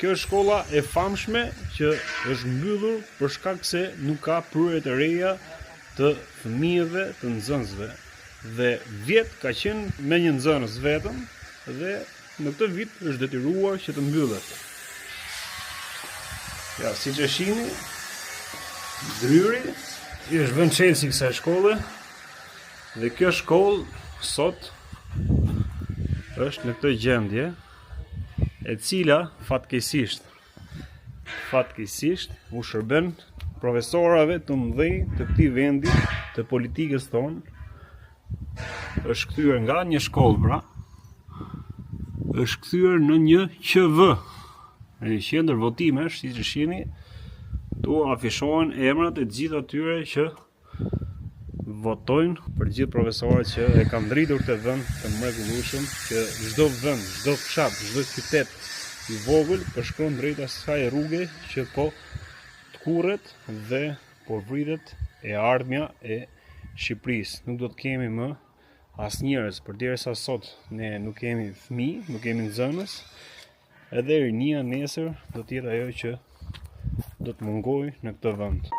Kjo është shkolla e famshme që është mbyllur për shkak se nuk ka prurje të reja të fëmijëve të nxënësve. Dhe vjet ka qenë me një nxënës vetëm dhe në këtë vit është detyruar që të mbyllet. Ja, siç e shihni, dryri është vend çelësi i kësaj shkolle dhe kjo shkollë sot është në këtë gjendje, e cila fatkeqësisht u shërben profesorave të mëdhenj të këtij vendi, të politikës tonë. Është kthyer nga një shkollë pra, është kthyer në një QV. Në qendër votimesh, siç e shihni, tu afishohen emrat e gjithë atyre që votojnë për gjithë profesorët që e kanë ndritur këtë vend të mrekullueshëm, që çdo vend, çdo fshat, çdo qytet i vogël po shkon drejt asaj rruge që po tkurret dhe po vritet e ardhmja e Shqipërisë. Nuk do të kemi më asnjërs, përderisa sot ne nuk kemi fëmijë, nuk kemi nxënës, edhe rinia nesër do të jetë ajo që do të mungojë në këtë vend.